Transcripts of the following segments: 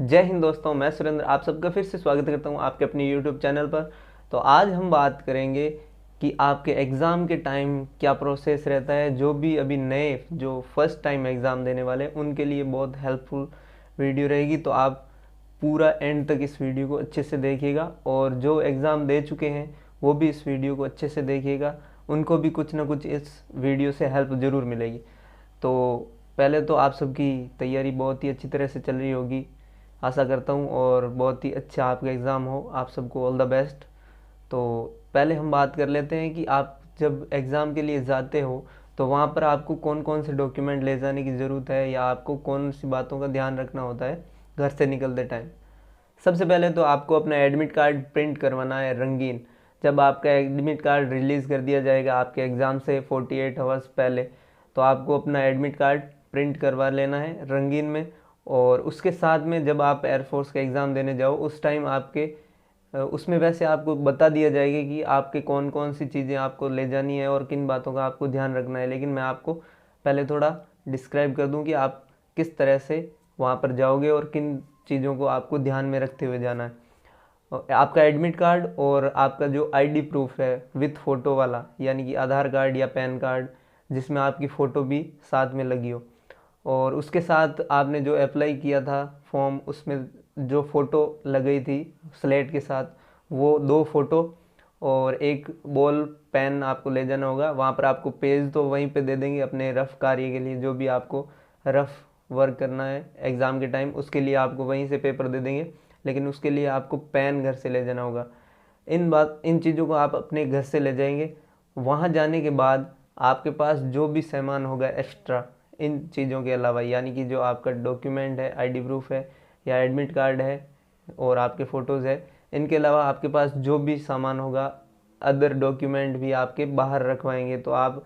जय हिंद दोस्तों, मैं सुरेंद्र आप सबका फिर से स्वागत करता हूं आपके अपने यूट्यूब चैनल पर। तो आज हम बात करेंगे कि आपके एग्ज़ाम के टाइम क्या प्रोसेस रहता है। जो भी अभी नए जो फर्स्ट टाइम एग्ज़ाम देने वाले हैं उनके लिए बहुत हेल्पफुल वीडियो रहेगी। तो आप पूरा एंड तक इस वीडियो को अच्छे से देखिएगा, और जो एग्ज़ाम दे चुके हैं वो भी इस वीडियो को अच्छे से देखिएगा, उनको भी कुछ ना कुछ इस वीडियो से हेल्प ज़रूर मिलेगी। तो पहले तो आप सबकी तैयारी बहुत ही अच्छी तरह से चल रही होगी, आशा करता हूँ, और बहुत ही अच्छा आपका एग्ज़ाम हो। आप सबको ऑल द बेस्ट। तो पहले हम बात कर लेते हैं कि आप जब एग्ज़ाम के लिए जाते हो तो वहाँ पर आपको कौन कौन से डॉक्यूमेंट ले जाने की ज़रूरत है, या आपको कौन सी बातों का ध्यान रखना होता है घर से निकलते टाइम। सबसे पहले तो आपको अपना एडमिट कार्ड प्रिंट करवाना है रंगीन। जब आपका एडमिट कार्ड रिलीज़ कर दिया जाएगा आपके एग्ज़ाम से 48 आवर्स पहले, तो आपको अपना एडमिट कार्ड प्रिंट करवा लेना है रंगीन में। और उसके साथ में जब आप एयरफोर्स का एग्ज़ाम देने जाओ उस टाइम आपके उसमें वैसे आपको बता दिया जाएगा कि आपके कौन कौन सी चीज़ें आपको ले जानी है और किन बातों का आपको ध्यान रखना है, लेकिन मैं आपको पहले थोड़ा डिस्क्राइब कर दूं कि आप किस तरह से वहाँ पर जाओगे और किन चीज़ों को आपको ध्यान में रखते हुए जाना है। और आपका एडमिट कार्ड और आपका जो आईडी प्रूफ है विथ फ़ोटो वाला, यानी कि आधार कार्ड या पैन कार्ड जिसमें आपकी फ़ोटो भी साथ में लगी हो, और उसके साथ आपने जो अप्लाई किया था फॉर्म उसमें जो फ़ोटो लगी थी स्लेट के साथ, वो 2 फ़ोटो और एक बॉल पेन आपको ले जाना होगा। वहाँ पर आपको पेज तो वहीं पे दे देंगे अपने रफ़ कार्य के लिए, जो भी आपको रफ़ वर्क करना है एग्ज़ाम के टाइम उसके लिए आपको वहीं से पेपर दे देंगे, लेकिन उसके लिए आपको पेन घर से ले जाना होगा। इन चीज़ों को आप अपने घर से ले जाएंगे। वहाँ जाने के बाद आपके पास जो भी सामान होगा एक्स्ट्रा इन चीज़ों के अलावा, यानी कि जो आपका डॉक्यूमेंट है, आईडी प्रूफ है या एडमिट कार्ड है और आपके फ़ोटोज़ है, इनके अलावा आपके पास जो भी सामान होगा अदर डॉक्यूमेंट भी आपके बाहर रखवाएंगे। तो आप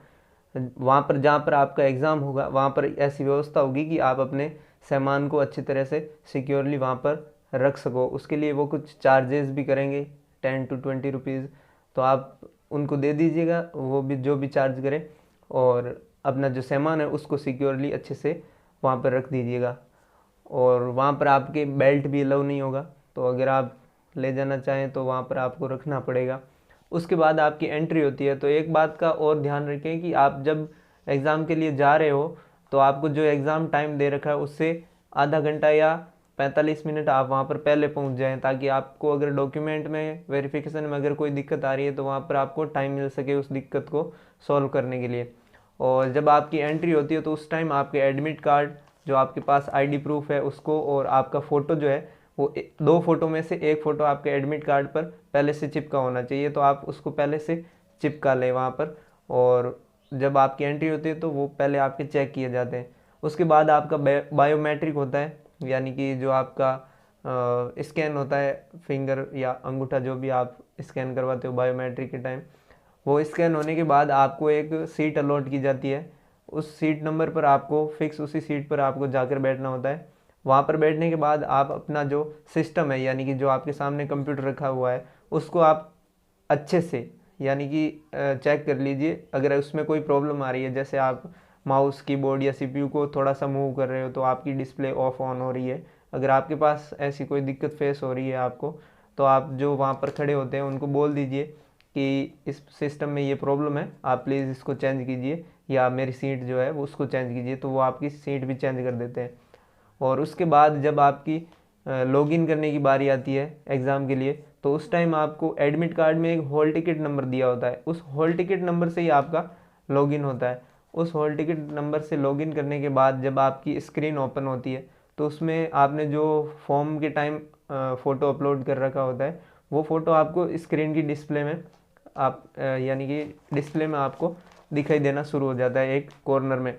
वहाँ पर जहाँ पर आपका एग्ज़ाम होगा वहाँ पर ऐसी व्यवस्था होगी कि आप अपने सामान को अच्छी तरह से सिक्योरली वहाँ पर रख सको। उसके लिए वो कुछ चार्जेस भी करेंगे, 10 to 20 रुपीज़। तो आप उनको दे दीजिएगा, वो भी जो भी चार्ज करें, और अपना जो सामान है उसको सिक्योरली अच्छे से वहाँ पर रख दीजिएगा। और वहाँ पर आपके बेल्ट भी अलाउ नहीं होगा, तो अगर आप ले जाना चाहें तो वहाँ पर आपको रखना पड़ेगा। उसके बाद आपकी एंट्री होती है। तो एक बात का और ध्यान रखें कि आप जब एग्ज़ाम के लिए जा रहे हो तो आपको जो एग्ज़ाम टाइम दे रखा है उससे आधा घंटा या 45 मिनट आप वहाँ पर पहले पहुँच जाएं, ताकि आपको अगर डॉक्यूमेंट में वेरिफिकेशन में अगर कोई दिक्कत आ रही है तो वहाँ पर आपको टाइम मिल सके उस दिक्कत को सॉल्व करने के लिए। और जब आपकी एंट्री होती है तो उस टाइम आपके एडमिट कार्ड, जो आपके पास आईडी प्रूफ है उसको, और आपका फ़ोटो जो है वो 2 फ़ोटो में से एक फ़ोटो आपके एडमिट कार्ड पर पहले से चिपका होना चाहिए। तो आप उसको पहले से चिपका लें वहाँ पर, और जब आपकी एंट्री होती है तो वो पहले आपके चेक किए जाते हैं। उसके बाद आपका बायोमेट्रिक होता है, यानी कि जो आपका स्कैन होता है फिंगर या अंगूठा, जो भी आप स्कैन करवाते हो बायोमेट्रिक के टाइम, वो स्कैन होने के बाद आपको एक सीट अलॉट की जाती है। उस सीट नंबर पर आपको फिक्स उसी सीट पर आपको जाकर बैठना होता है। वहाँ पर बैठने के बाद आप अपना जो सिस्टम है, यानी कि जो आपके सामने कंप्यूटर रखा हुआ है, उसको आप अच्छे से यानी कि चेक कर लीजिए। अगर उसमें कोई प्रॉब्लम आ रही है, जैसे आप माउस कीबोर्ड या सीपीयू को थोड़ा सा मूव कर रहे हो तो आपकी डिस्प्ले ऑफ ऑन हो रही है, अगर आपके पास ऐसी कोई दिक्कत फेस हो रही है आपको, तो आप जो वहाँ पर खड़े होते हैं उनको बोल दीजिए कि इस सिस्टम में ये प्रॉब्लम है, आप प्लीज़ इसको चेंज कीजिए, या मेरी सीट जो है वो उसको चेंज कीजिए, तो वो आपकी सीट भी चेंज कर देते हैं। और उसके बाद जब आपकी लॉगिन करने की बारी आती है एग्ज़ाम के लिए, तो उस टाइम आपको एडमिट कार्ड में एक हॉल टिकट नंबर दिया होता है, उस हॉल टिकट नंबर से ही आपका लॉगिन होता है। उस हॉल टिकट नंबर से लॉगिन करने के बाद जब आपकी स्क्रीन ओपन होती है तो उसमें आपने जो फॉर्म के टाइम फ़ोटो अपलोड कर रखा होता है, वो फ़ोटो आपको स्क्रीन की डिस्प्ले में आप यानी कि डिस्प्ले में आपको दिखाई देना शुरू हो जाता है एक कॉर्नर में।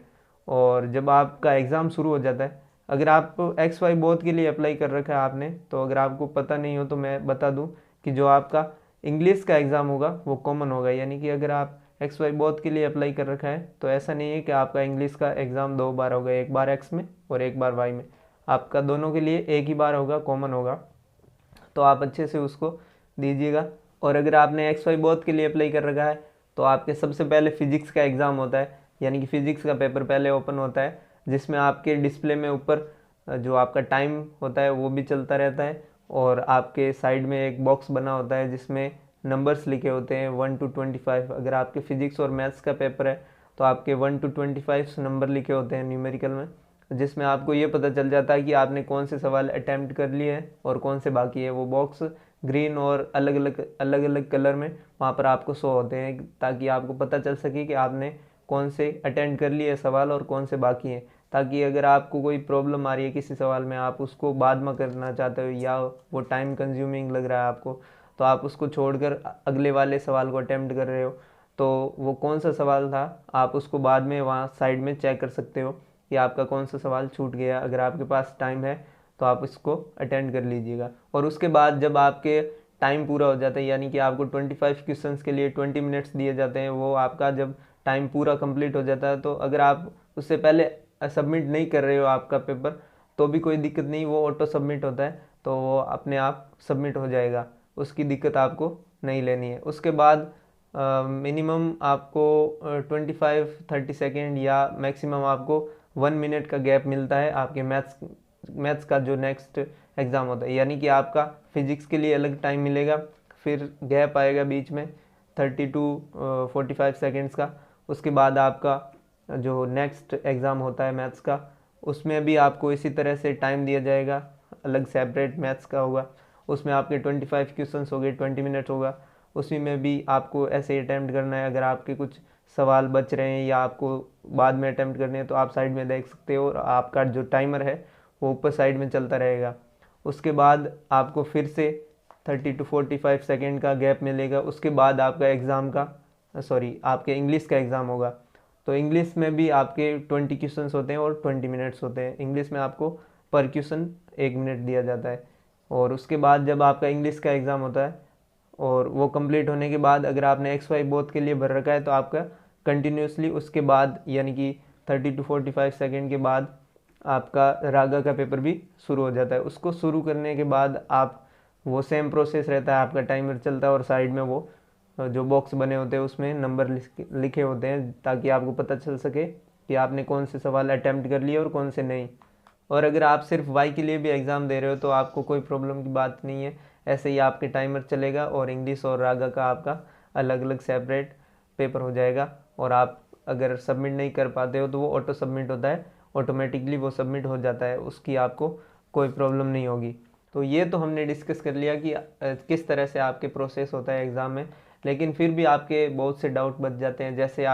और जब आपका एग्ज़ाम शुरू हो जाता है, अगर आप एक्स वाई बोथ के लिए अप्लाई कर रखा है आपने, तो अगर आपको पता नहीं हो तो मैं बता दूं कि जो आपका इंग्लिश का एग्ज़ाम होगा वो कॉमन होगा। यानी कि अगर आप एक्स वाई बोथ के लिए अप्लाई कर रखा है तो ऐसा नहीं है कि आपका इंग्लिश का एग्ज़ाम 2 बार होगा, एक बार एक्स में और एक बार वाई में। आपका दोनों के लिए एक ही बार होगा, कॉमन होगा। तो आप अच्छे से उसको दीजिएगा। और अगर आपने एक्स वाई बोथ के लिए अप्लाई कर रखा है तो आपके सबसे पहले फ़िज़िक्स का एग्ज़ाम होता है, यानी कि फ़िज़िक्स का पेपर पहले ओपन होता है, जिसमें आपके डिस्प्ले में ऊपर जो आपका टाइम होता है वो भी चलता रहता है, और आपके साइड में एक बॉक्स बना होता है जिसमें नंबर्स लिखे होते हैं 1 to 25। अगर आपके फिजिक्स और मैथ्स का पेपर है तो आपके 1 to 25 नंबर लिखे होते हैं न्यूमेरिकल में, जिसमें आपको ये पता चल जाता है कि आपने कौन से सवाल अटैम्प्ट कर लिए हैं और कौन से बाकी है। वो बॉक्स ग्रीन और अलग अलग कलर में वहाँ पर आपको शो होते हैं, ताकि आपको पता चल सके कि आपने कौन से अटेंड कर लिए सवाल और कौन से बाकी हैं। ताकि अगर आपको कोई प्रॉब्लम आ रही है किसी सवाल में, आप उसको बाद में करना चाहते हो या वो टाइम कंज्यूमिंग लग रहा है आपको, तो आप उसको छोड़कर अगले वाले सवाल को अटेम्प्ट कर रहे हो, तो वो कौन सा सवाल था आप उसको बाद में वहाँ साइड में चेक कर सकते हो कि आपका कौन सा सवाल छूट गया। अगर आपके पास टाइम है तो आप इसको अटेंड कर लीजिएगा। और उसके बाद जब आपके टाइम पूरा हो जाता है, यानी कि आपको 25 क्वेश्चंस के लिए 20 मिनट्स दिए जाते हैं, वो आपका जब टाइम पूरा कंप्लीट हो जाता है, तो अगर आप उससे पहले सबमिट नहीं कर रहे हो आपका पेपर, तो भी कोई दिक्कत नहीं, वो ऑटो सबमिट होता है, तो वो अपने आप सबमिट हो जाएगा, उसकी दिक्कत आपको नहीं लेनी है। उसके बाद मिनिमम आपको 25-30 सेकेंड या मैक्सिमम आपको 1 मिनट का गैप मिलता है आपके मैथ्स का जो नेक्स्ट एग्ज़ाम होता है। यानी कि आपका फिजिक्स के लिए अलग टाइम मिलेगा, फिर गैप आएगा बीच में 30 to 45 सेकेंड्स का। उसके बाद आपका जो नेक्स्ट एग्ज़ाम होता है मैथ्स का, उसमें भी आपको इसी तरह से टाइम दिया जाएगा, अलग सेपरेट मैथ्स का होगा, उसमें आपके 25 क्वेश्चंस हो गए, 20 मिनट होगा, उसी में भी आपको ऐसे ही अटैम्प्ट करना है। अगर आपके कुछ सवाल बच रहे हैं या आपको बाद में अटैम्प्ट करने हैं तो आप साइड में देख सकते हो, और आपका जो टाइमर है वो ऊपर साइड में चलता रहेगा। उसके बाद आपको फिर से 30 to 45 सेकेंड का गैप मिलेगा। उसके बाद आपका एग्ज़ाम का आपके इंग्लिश का एग्ज़ाम होगा। तो इंग्लिश में भी आपके 20 क्वेश्चंस होते हैं और 20 मिनट्स होते हैं। इंग्लिश में आपको पर क्वेश्चन 1 मिनट दिया जाता है। और उसके बाद जब आपका इंग्लिश का एग्ज़ाम होता है और वो कंप्लीट होने के बाद अगर आपने एक्स वाई बोथ के लिए भर रखा है, तो आपका कंटिन्यूसली उसके बाद यानी कि 30 to 45 सेकेंड के बाद आपका रागा का पेपर भी शुरू हो जाता है। उसको शुरू करने के बाद आप वो सेम प्रोसेस रहता है, आपका टाइमर चलता है और साइड में वो जो बॉक्स बने होते हैं उसमें नंबर लिखे होते हैं, ताकि आपको पता चल सके कि आपने कौन से सवाल अटैम्प्ट कर लिए और कौन से नहीं। और अगर आप सिर्फ वाई के लिए भी एग्ज़ाम दे रहे हो तो आपको कोई प्रॉब्लम की बात नहीं है, ऐसे ही आपके टाइमर चलेगा और इंग्लिश और रागा का आपका अलग अलग सेपरेट पेपर हो जाएगा। और आप अगर सबमिट नहीं कर पाते हो तो वो ऑटो सबमिट होता है, ऑटोमेटिकली वो सबमिट हो जाता है, उसकी आपको कोई प्रॉब्लम नहीं होगी। तो ये तो हमने डिस्कस कर लिया कि किस तरह से आपके प्रोसेस होता है एग्ज़ाम में, लेकिन फिर भी आपके बहुत से डाउट बच जाते हैं। जैसे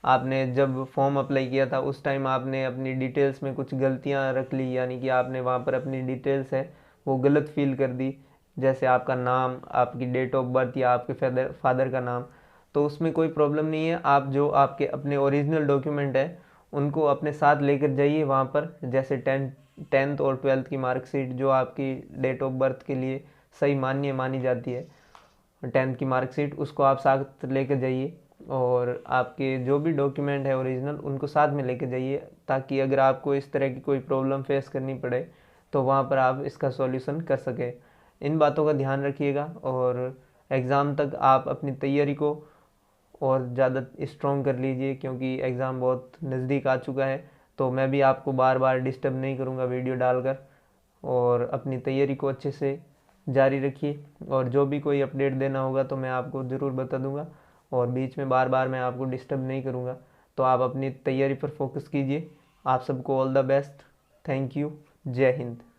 आपने जब फॉर्म अप्लाई किया था उस टाइम आपने अपनी डिटेल्स में कुछ गलतियां रख ली, यानी कि आपने वहाँ पर अपनी डिटेल्स है वो गलत फिल कर दी, जैसे आपका नाम, आपकी डेट ऑफ बर्थ या आपके फादर का नाम। तो उसमें कोई प्रॉब्लम नहीं है, आप जो आपके अपने ओरिजिनल डॉक्यूमेंट है उनको अपने साथ लेकर जाइए वहाँ पर, जैसे टेंथ और 12th की मार्कशीट जो आपकी डेट ऑफ बर्थ के लिए सही मान्य मानी जाती है, 10th की मार्कशीट, उसको आप साथ लेकर जाइए। और आपके जो भी डॉक्यूमेंट है ओरिजिनल उनको साथ में लेके जाइए, ताकि अगर आपको इस तरह की कोई प्रॉब्लम फेस करनी पड़े तो वहाँ पर आप इसका सॉल्यूशन कर सकें। इन बातों का ध्यान रखिएगा और एग्ज़ाम तक आप अपनी तैयारी को और ज़्यादा स्ट्रॉन्ग कर लीजिए, क्योंकि एग्ज़ाम बहुत नज़दीक आ चुका है। तो मैं भी आपको बार बार डिस्टर्ब नहीं करूँगा वीडियो डालकर, और अपनी तैयारी को अच्छे से जारी रखिए। और जो भी कोई अपडेट देना होगा तो मैं आपको ज़रूर बता दूंगा, और बीच में बार बार मैं आपको डिस्टर्ब नहीं करूँगा। तो आप अपनी तैयारी पर फोकस कीजिए। आप सबको all the best. Thank you. जय हिंद।